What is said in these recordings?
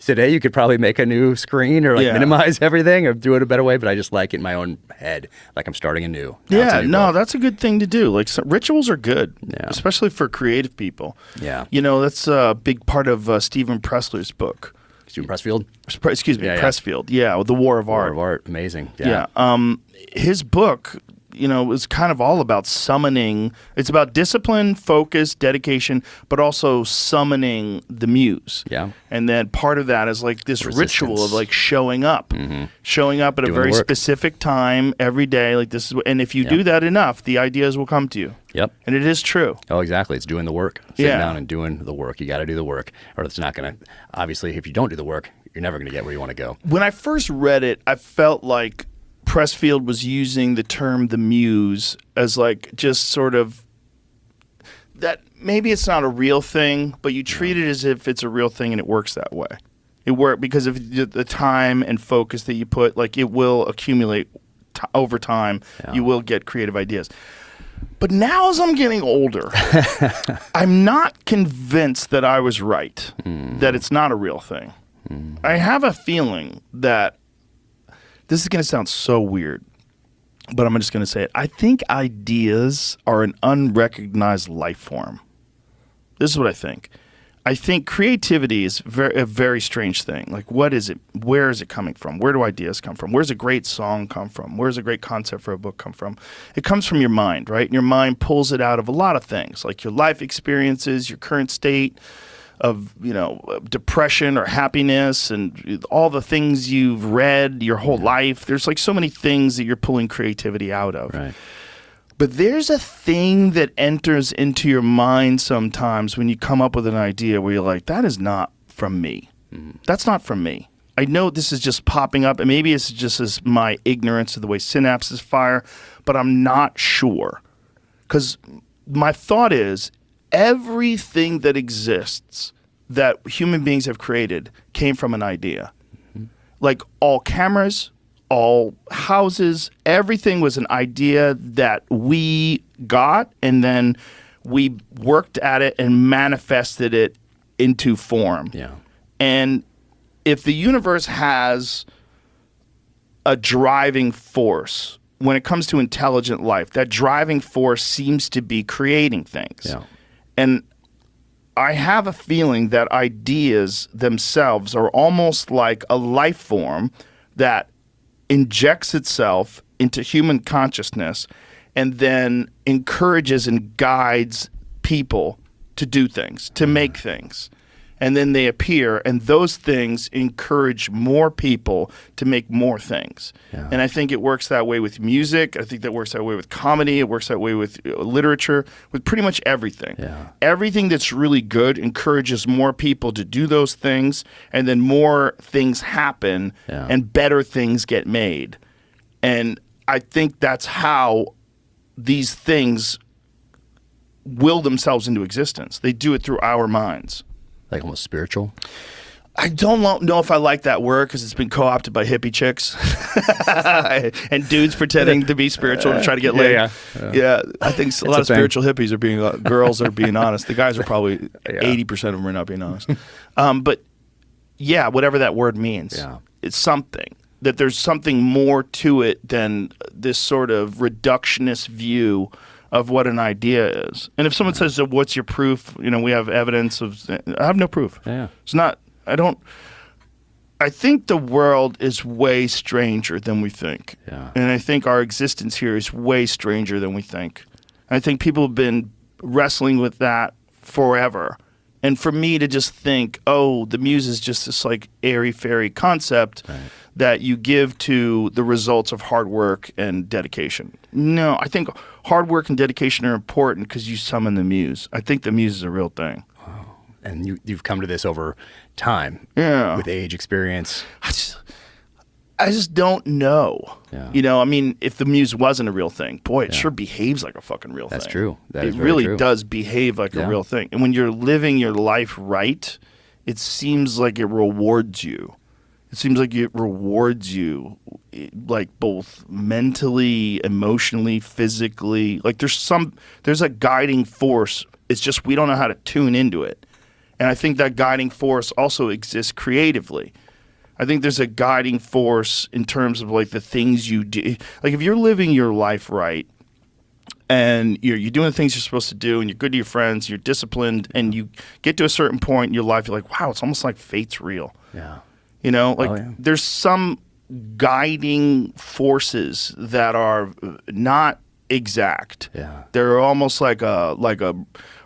today you could probably make a new screen or like minimize everything or do it a better way, but I just like it in my own head, like I'm starting anew. That's a good thing to do. Like rituals are good, especially for creative people. Yeah. You know, that's a big part of Stephen Pressler's book. Stephen Pressfield? Excuse me, Pressfield. Yeah, The War of Art. War of Art, amazing. Yeah. His book, you know, is kind of all about summoning. It's about discipline, focus, dedication, but also summoning the muse. Yeah. And then part of that is like this ritual of like showing up at a very specific time every day. Like this is, and if you do that enough, the ideas will come to you. Yep. And it is true. Oh, exactly. It's doing the work. Sitting down and doing the work. You got to do the work, or it's not going to. Obviously, if you don't do the work, you're never going to get where you want to go. When I first read it, I felt like Pressfield was using the term the muse as like just sort of that maybe it's not a real thing, but you treat it as if it's a real thing and it works that way. It works because of the time and focus that you put, like it will accumulate over time. You will get creative ideas. But now as I'm getting older, I'm not convinced that I was right, that it's not a real thing. I have a feeling that this is going to sound so weird, but I'm just going to say it. I think ideas are an unrecognized life form. This is what I think. I think creativity is a very strange thing. Like, what is it? Where is it coming from? Where do ideas come from? Where's a great song come from? Where's a great concept for a book come from? It comes from your mind, right? And your mind pulls it out of a lot of things, like your life experiences, your current state of, you know, depression or happiness, and all the things you've read your whole life. There's like so many things that you're pulling creativity out of. Right. But there's a thing that enters into your mind sometimes when you come up with an idea where you're like, that is not from me. That's not from me. I know this is just popping up, and maybe it's just as my ignorance of the way synapses fire, but I'm not sure. Because my thought is everything that exists that human beings have created came from an idea. Like all cameras, all houses, everything was an idea that we got, and then we worked at it and manifested it into form. Yeah. And if the universe has a driving force when it comes to intelligent life, that driving force seems to be creating things. Yeah. And I have a feeling that ideas themselves are almost like a life form that injects itself into human consciousness and then encourages and guides people to do things, to make things. And then they appear, and those things encourage more people to make more things. Yeah. And I think it works that way with music. I think that works that way with comedy. It works that way with literature, with pretty much everything. Yeah. Everything that's really good encourages more people to do those things, and then more things happen, and better things get made. And I think that's how these things will themselves into existence. They do it through our minds. Like almost spiritual? I don't know if I like that word because it's been co-opted by hippie chicks and dudes pretending to be spiritual to try to get laid. Yeah, I think a lot of spiritual hippies are being girls are being honest. The guys are probably 80% of them are not being honest. But yeah, whatever that word means, it's something. That there's something more to it than this sort of reductionist view of what an idea is. And if someone says, so what's your proof? You know, we have evidence of... I have no proof. Yeah. It's not... I think the world is way stranger than we think. Yeah. And I think our existence here is way stranger than we think. I think people have been wrestling with that forever. And for me to just think, oh, the muse is just this like airy-fairy concept that you give to the results of hard work and dedication. No, I think hard work and dedication are important because you summon the muse. I think the muse is a real thing. Wow. And you've come to this over time. Yeah. With age, experience. I just don't know. Yeah. You know, I mean, if the muse wasn't a real thing, boy, it sure behaves like a fucking real thing. That's true. That is it very really true. does behave like a real thing. And when you're living your life right, it seems like it rewards you. It seems like it rewards you, like both mentally, emotionally, physically. Like there's a guiding force. It's just we don't know how to tune into it. And I think that guiding force also exists creatively. I think there's a guiding force in terms of like the things you do. Like if you're living your life right and you're doing the things you're supposed to do and you're good to your friends, you're disciplined, and you get to a certain point in your life, you're like, wow, it's almost like fate's real. Yeah. You know, like there's some guiding forces that are not exact. Yeah. They're almost like a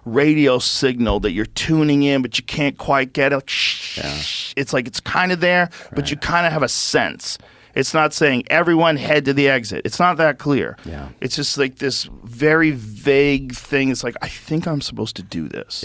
radio signal that you're tuning in, but you can't quite get it. Like, shh. It's like it's kind of there, but you kind of have a sense. It's not saying everyone head to the exit. It's not that clear. Yeah. It's just like this very vague thing. It's like, I think I'm supposed to do this.